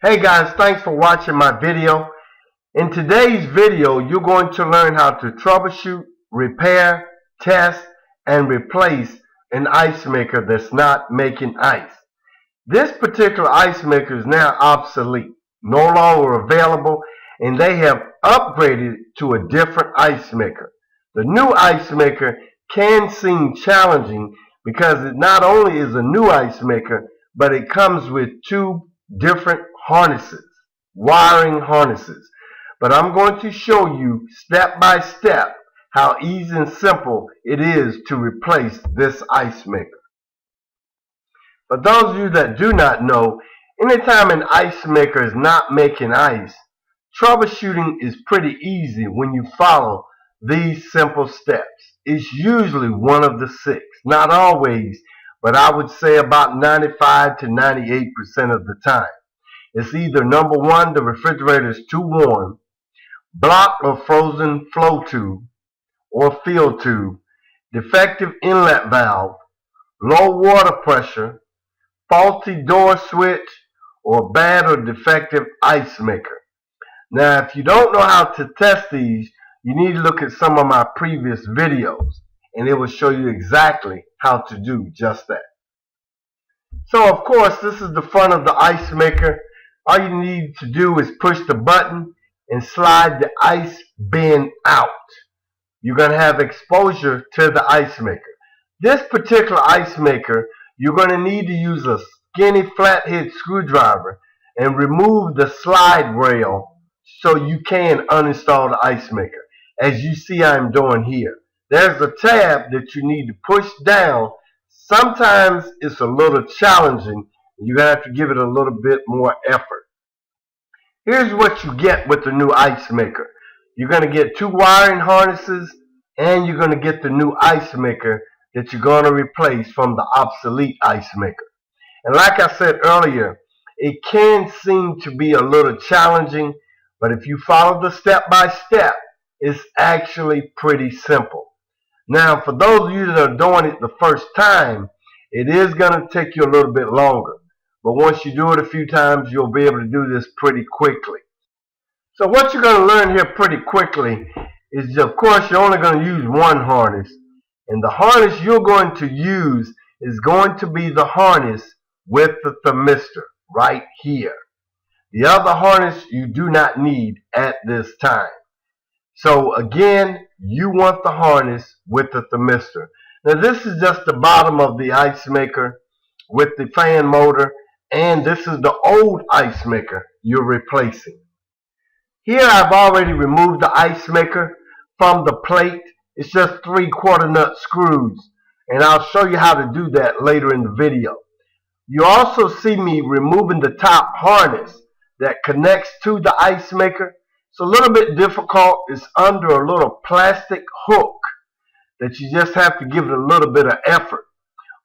Hey guys, thanks for watching my video. In today's video, you're going to learn how to troubleshoot, repair, test, and replace an ice maker that's not making ice. This particular ice maker is now obsolete, no longer available, and they have upgraded to a different ice maker. The new ice maker can seem challenging because it not only is a new ice maker, but it comes with two different harnesses, wiring harnesses. But I'm going to show you step by step how easy and simple it is to replace this ice maker. For those of you that do not know, anytime an ice maker is not making ice, troubleshooting is pretty easy when you follow these simple steps. It's usually one of the six, not always, but I would say about 95 to 98% of the time. It's either number one, the refrigerator is too warm, blocked or frozen flow tube or fill tube, defective inlet valve, low water pressure, faulty door switch, or bad or defective ice maker. Now, if you don't know how to test these, you need to look at some of my previous videos, and it will show you exactly how to do just that. So, of course, this is the front of the ice maker. All you need to do is push the button and slide the ice bin out. You're going to have exposure to the ice maker. This particular ice maker, you're going to need to use a skinny flathead screwdriver and remove the slide rail so you can uninstall the ice maker, as you see I'm doing here. There's a tab that you need to push down. Sometimes it's a little challenging. You're going to have to give it a little bit more effort. Here's what you get with the new ice maker. You're going to get two wiring harnesses, and you're going to get the new ice maker that you're going to replace from the obsolete ice maker. And like I said earlier, it can seem to be a little challenging, but if you follow the step by step, it's actually pretty simple. Now, for those of you that are doing it the first time, it is going to take you a little bit longer. But once you do it a few times, you'll be able to do this pretty quickly. So what you're going to learn here pretty quickly is, of course, you're only going to use one harness. And the harness you're going to use is going to be the harness with the thermistor right here. The other harness you do not need at this time. So again, you want the harness with the thermistor. Now this is just the bottom of the ice maker with the fan motor, and this is the old ice maker you're replacing. Here I've already removed the ice maker from the plate. It's just 3/4 nut screws, and I'll show you how to do that later in the video. You also see me removing the top harness that connects to the ice maker. It's a little bit difficult. It's under a little plastic hook that you just have to give it a little bit of effort.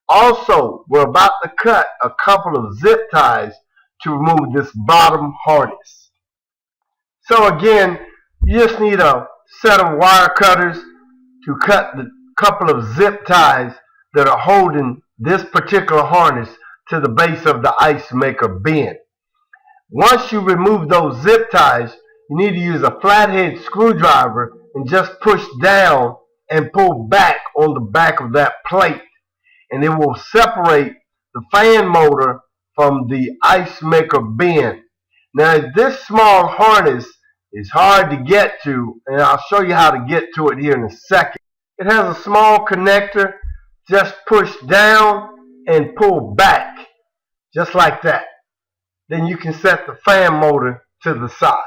Also, we're about to cut a couple of zip ties to remove this bottom harness. So again, you just need a set of wire cutters to cut the couple of zip ties that are holding this particular harness to the base of the ice maker bin. Once you remove those zip ties, you need to use a flathead screwdriver and just push down and pull back on the back of that plate, and it will separate the fan motor from the ice maker bin. Now this small harness is hard to get to, and I'll show you how to get to it here in a second. It has a small connector. Just push down and pull back, just like that. Then you can set the fan motor to the side.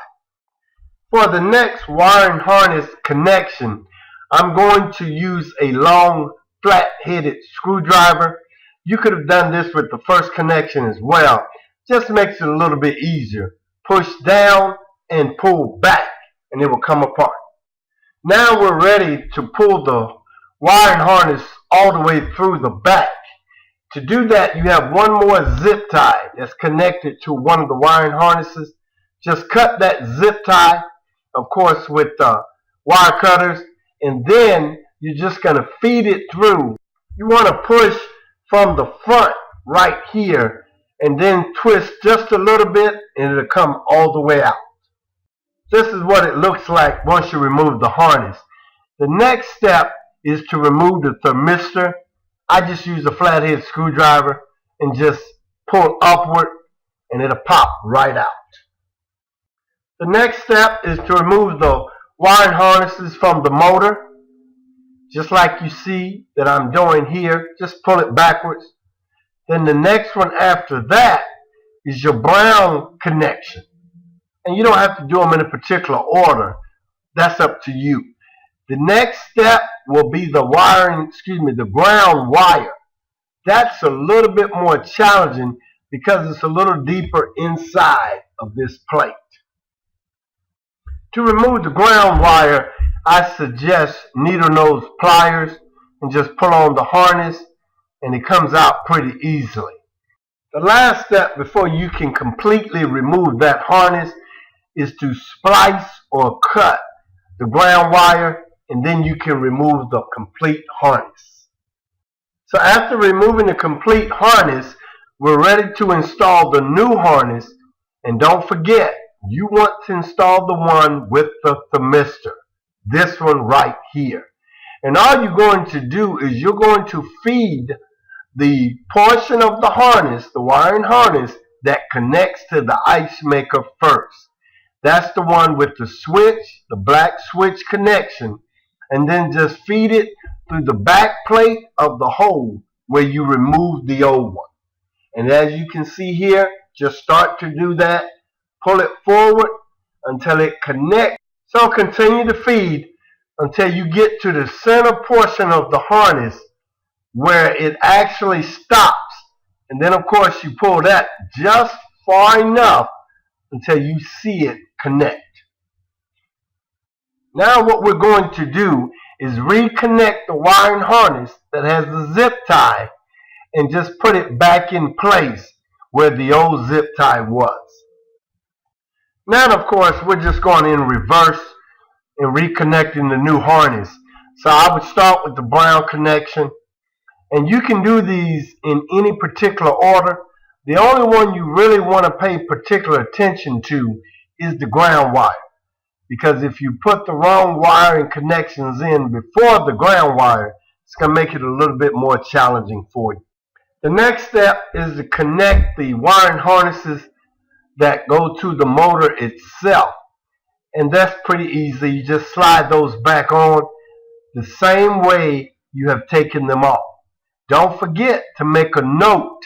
For the next wiring harness connection, I'm going to use a long flat-headed screwdriver. You could have done this with the first connection as well. Just makes it a little bit easier. Push down and pull back, and it will come apart. Now we're ready to pull the wiring harness all the way through the back. To do that, you have one more zip tie that's connected to one of the wiring harnesses. Just cut that zip tie, of course, with wire cutters, and then you're just going to feed it through. You want to push from the front right here and then twist just a little bit and it'll come all the way out. This is what it looks like once you remove the harness. The next step is to remove the thermistor. I just use a flathead screwdriver and just pull upward and it'll pop right out. The next step is to remove the wiring harnesses from the motor, just like you see that I'm doing here. Just pull it backwards. Then the next one after that is your ground connection. And you don't have to do them in a particular order. That's up to you. The next step will be the ground wire. That's a little bit more challenging because it's a little deeper inside of this plate. To remove the ground wire, I suggest needle nose pliers and just pull on the harness and it comes out pretty easily. The last step before you can completely remove that harness is to splice or cut the ground wire, and then you can remove the complete harness. So after removing the complete harness, we're ready to install the new harness. And don't forget, you want to install the one with the thermistor, this one right here. And all you're going to do is you're going to feed the portion of the harness, the wiring harness, that connects to the ice maker first. That's the one with the switch, the black switch connection, and then just feed it through the back plate of the hole where you removed the old one. And as you can see here, just start to do that. Pull it forward until it connects. So continue to feed until you get to the center portion of the harness where it actually stops. And then of course you pull that just far enough until you see it connect. Now what we're going to do is reconnect the wiring harness that has the zip tie and just put it back in place where the old zip tie was. Now of course we're just going in reverse and reconnecting the new harness. So I would start with the brown connection, and you can do these in any particular order. The only one you really want to pay particular attention to is the ground wire, because if you put the wrong wiring connections in before the ground wire, it's going to make it a little bit more challenging for you. The next step is to connect the wiring harnesses that go to the motor itself, and that's pretty easy. You just slide those back on the same way you have taken them off. Don't forget to make a note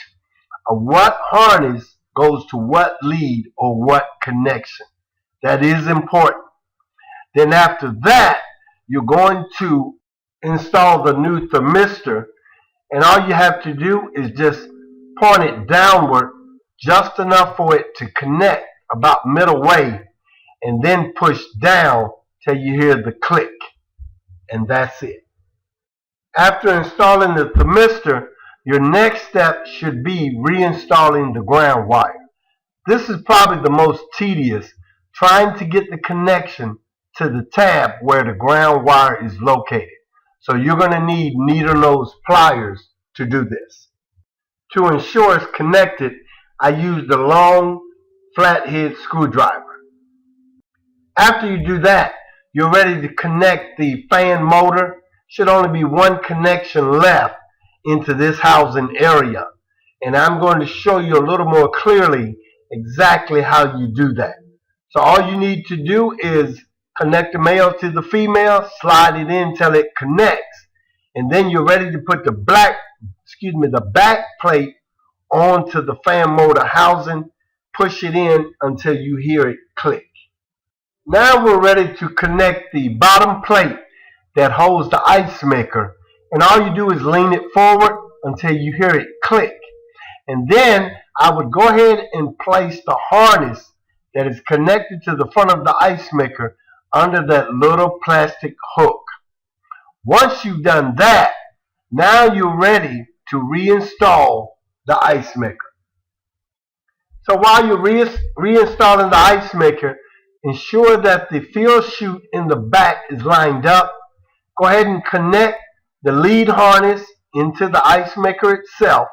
of what harness goes to what lead or what connection. That is important. Then after that, you're going to install the new thermistor, and all you have to do is just point it downward just enough for it to connect about middle way, and then push down till you hear the click, and that's it. After installing the thermistor, your next step should be reinstalling the ground wire. This is probably the most tedious, trying to get the connection to the tab where the ground wire is located. So you're going to need needle nose pliers to do this. To ensure it's connected, I use the long flathead screwdriver. After you do that, you're ready to connect the fan motor. Should only be one connection left into this housing area, and I'm going to show you a little more clearly exactly how you do that. So all you need to do is connect the male to the female, slide it in till it connects, and then you're ready to put the back plate onto the fan motor housing. Push it in until you hear it click. Now we're ready to connect the bottom plate that holds the ice maker, and all you do is lean it forward until you hear it click. And then I would go ahead and place the harness that is connected to the front of the ice maker under that little plastic hook. Once you've done that, now you're ready to reinstall the ice maker. So while you're reinstalling the ice maker, ensure that the fill chute in the back is lined up. Go ahead and connect the lead harness into the ice maker itself,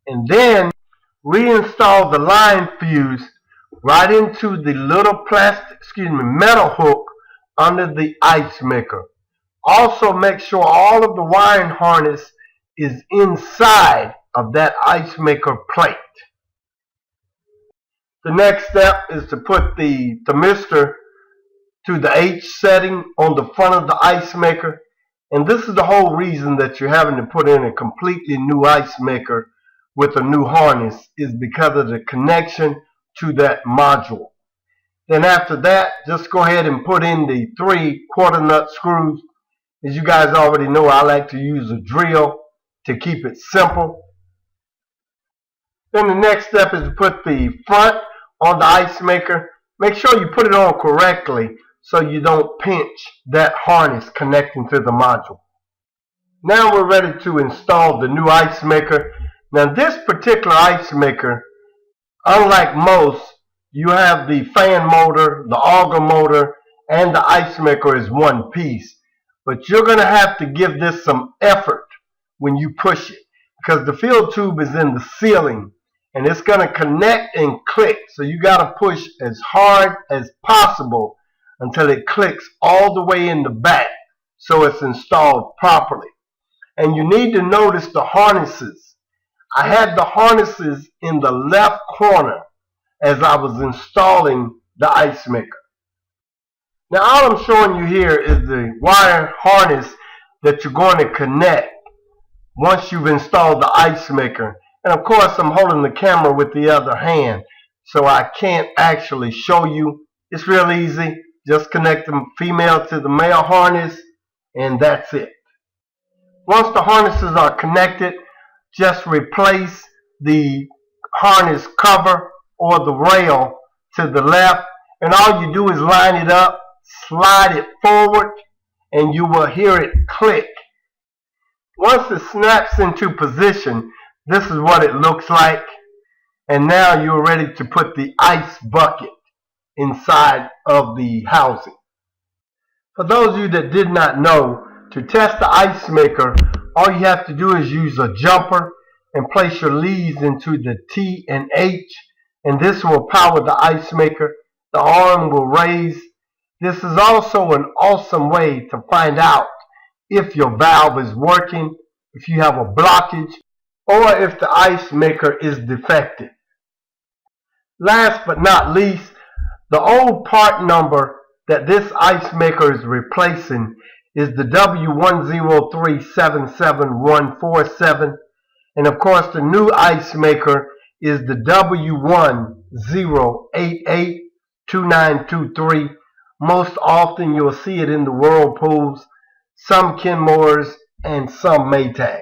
and then reinstall the line fuse right into the little metal hook under the ice maker. Also make sure all of the wiring harness is inside of that ice maker plate. The next step is to put the thermistor to the H setting on the front of the ice maker. And this is the whole reason that you're having to put in a completely new ice maker with a new harness, is because of the connection to that module. Then after that, just go ahead and put in the 3 quarter nut screws. As you guys already know, I like to use a drill to keep it simple. Then the next step is to put the front on the ice maker. Make sure you put it on correctly so you don't pinch that harness connecting to the module. Now we're ready to install the new ice maker. Now this particular ice maker, unlike most, you have the fan motor, the auger motor, and the ice maker is one piece. But you're going to have to give this some effort when you push it, because the field tube is in the ceiling and it's going to connect and click. So you got to push as hard as possible until it clicks all the way in the back so it's installed properly. And you need to notice the harnesses. I had the harnesses in the left corner as I was installing the ice maker. Now all I'm showing you here is the wire harness that you're going to connect once you've installed the ice maker. And of course I'm holding the camera with the other hand, so I can't actually show you. It's real easy. Just connect the female to the male harness and that's it. Once the harnesses are connected, just replace the harness cover or the rail to the left, and all you do is line it up, slide it forward, and you will hear it click. Once it snaps into position, this is what it looks like. And now you're ready to put the ice bucket inside of the housing. For those of you that did not know, to test the ice maker, all you have to do is use a jumper and place your leads into the T and H, and this will power the ice maker. The arm will raise. This is also an awesome way to find out if your valve is working, if you have a blockage, or if the ice maker is defective. Last but not least, the old part number that this ice maker is replacing is the W10377147, and of course the new ice maker is the W10882923. Most often you'll see it in the Whirlpools, some Kenmores, and some Maytags.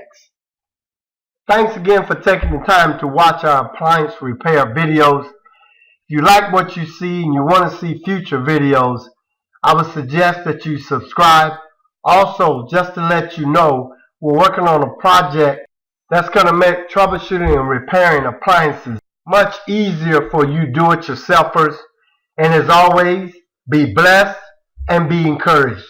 Thanks again for taking the time to watch our appliance repair videos. If you like what you see and you want to see future videos, I would suggest that you subscribe. Also, just to let you know, we're working on a project that's going to make troubleshooting and repairing appliances much easier for you do-it-yourselfers. And as always, be blessed and be encouraged.